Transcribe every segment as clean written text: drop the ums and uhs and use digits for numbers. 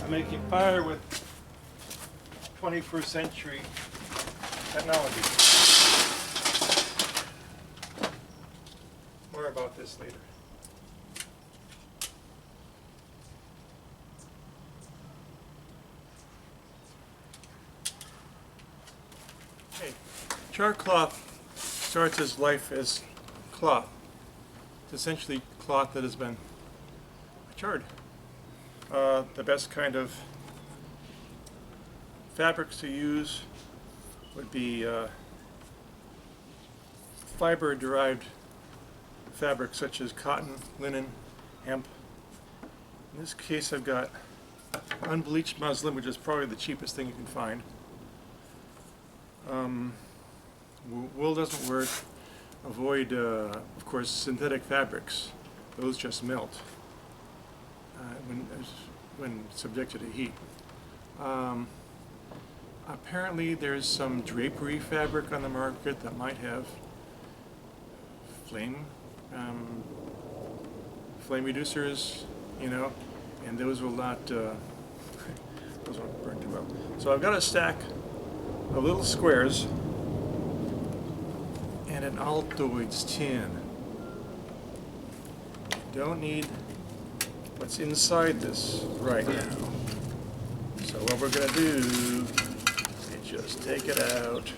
I'm making fire with 21st century technology. More about this later. Okay. Char cloth starts its life as cloth. It's essentially cloth that has been charred. The best kind of fabrics to use would be fiber-derived fabrics such as cotton, linen, hemp. In this case I've got unbleached muslin, which is probably the cheapest thing you can find. Wool doesn't work. Avoid, of course, synthetic fabrics. Those just melt when subjected to heat. Apparently there's some drapery fabric on the market that might have flame reducers, you know, and those will not those won't burn too well. So I've got a stack of little squares and an Altoids tin. You don't need what's inside this right now. So what we're going to do is just take it out.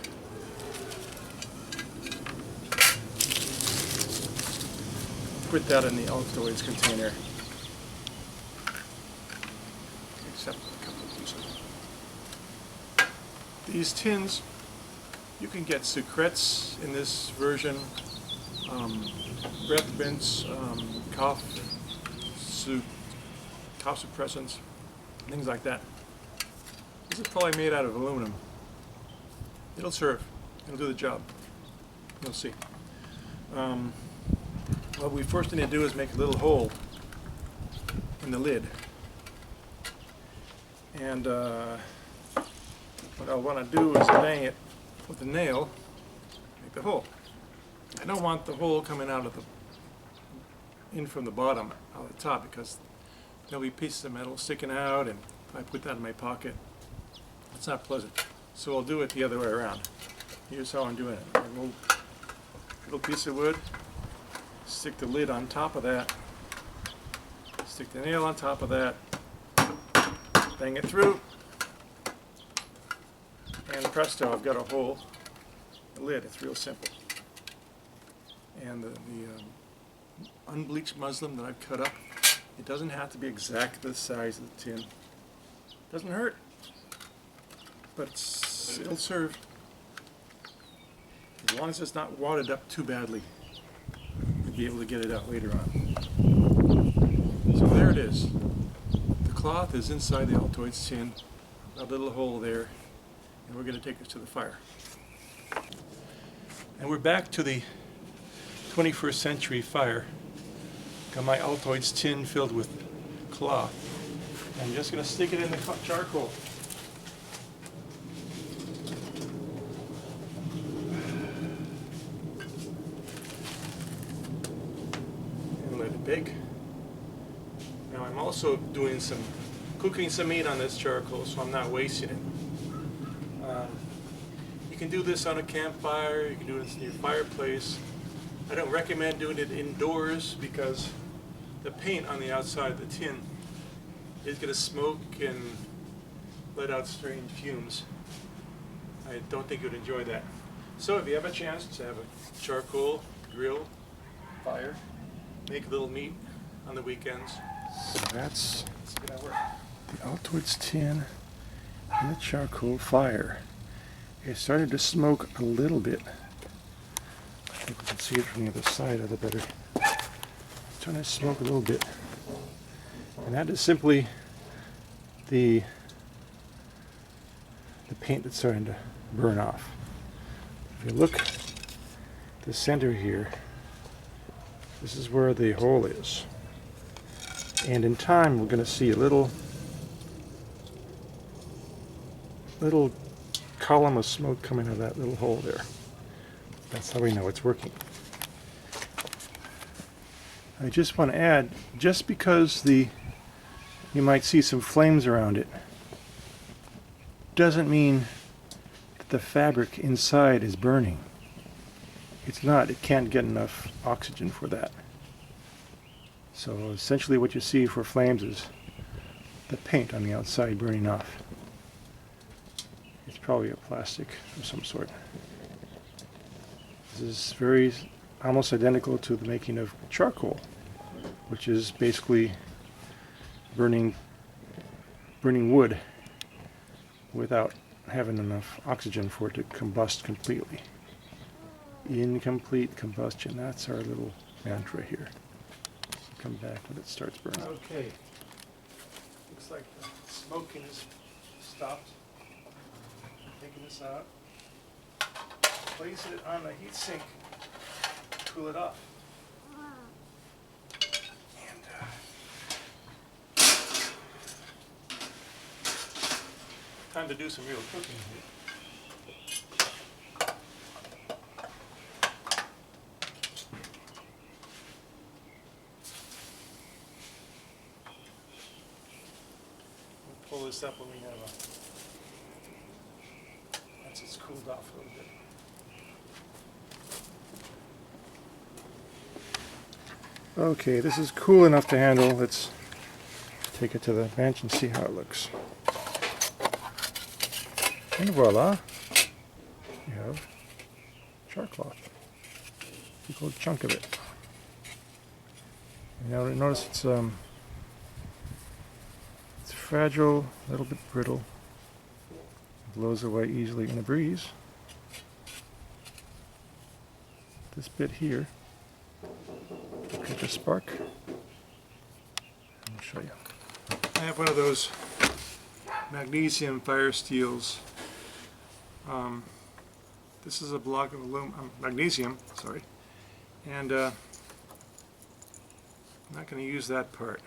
Put that in the Altoids container. Except a couple of pieces. These tins, you can get sucrets in this version, breath mints, cough suppressants, things like that. This is probably made out of aluminum. It'll serve. It'll do the job. You'll see. What we first need to do is make a little hole in the lid. And what I want to do is bang it with a nail, make the hole. I don't want the hole coming out of in from the bottom, out of the top, because there'll be pieces of metal sticking out, and if I put that in my pocket, it's not pleasant. So I'll do it the other way around. Here's how I'm doing it. A little piece of wood, stick the lid on top of that, stick the nail on top of that, bang it through, and presto, I've got a hole, the lid. It's real simple. And the unbleached muslin that I've cut up, it doesn't have to be exactly the size of the tin. Doesn't hurt, but it'll serve as long as it's not wadded up too badly. You'll be able to get it out later on. So there it is. The cloth is inside the Altoids tin, a little hole there, and we're going to take this to the fire. And we're back to the 21st century fire. Got my Altoids tin filled with cloth. I'm just going to stick it in the charcoal. And let it bake. Now I'm also doing cooking some meat on this charcoal, so I'm not wasting it. You can do this on a campfire, you can do this in your fireplace. I don't recommend doing it indoors because the paint on the outside of the tin is going to smoke and let out strange fumes. I don't think you'd enjoy that. So if you have a chance to have a charcoal grill fire, make a little meat on the weekends. So that's gonna work. The Altoids tin and the charcoal fire. It started to smoke a little bit. I think we can see it from the other side of the better. It's starting to smoke a little bit. And that is simply the paint that's starting to burn off. If you look at the center here, this is where the hole is. And in time we're going to see a little column of smoke coming out of that little hole there. That's how we know it's working. I just want to add, just because the you might see some flames around it. Doesn't mean that the fabric inside is burning. It's not. It can't get enough oxygen for that. So essentially what you see for flames is the paint on the outside burning off. It's probably a plastic of some sort. This is very almost identical to the making of charcoal, which is basically burning wood without having enough oxygen for it to combust completely. Incomplete combustion. That's our little mantra here. Come back when it starts burning. Okay. Looks like the smoking is stopped. Taking this out. Place it on the heat sink. Cool it off. And time to do some real cooking here. Pull this up when we have once it's cooled off a little bit. Okay, this is cool enough to handle. Let's take it to the bench and see how it looks. And voila, you have charcloth. A good chunk of it. Now notice it's fragile, a little bit brittle. It blows away easily in a breeze. This bit here, catch a spark. I'll show you. I have one of those magnesium fire steels. This is a block of magnesium, sorry, and I'm not going to use that part.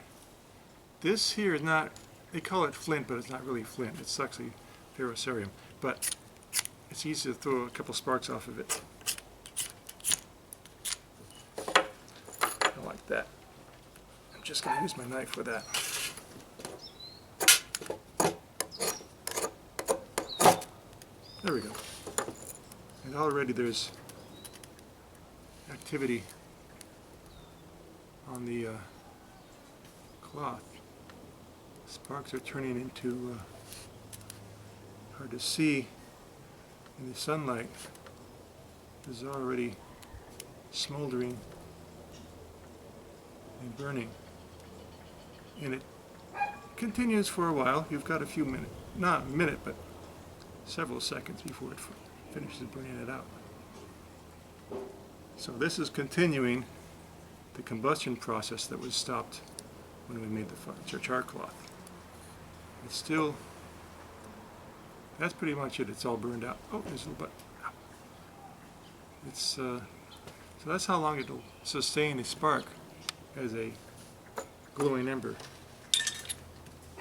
This here is not. They call it flint, but it's not really flint. It's actually ferrocerium, but it's easy to throw a couple sparks off of it. Like that. I'm just going to use my knife for that. There we go. And already there's activity on the cloth. Sparks are turning into hard to see in the sunlight. This is already smoldering and burning, and it continues for a while. You've got a few minutes, not a minute, but several seconds before it finishes burning it out. So this is continuing the combustion process that was stopped when we made the charcloth. It's still, that's pretty much it. It's all burned out. Oh, there's a little bit. It's so that's how long it'll sustain a spark as a glowing ember.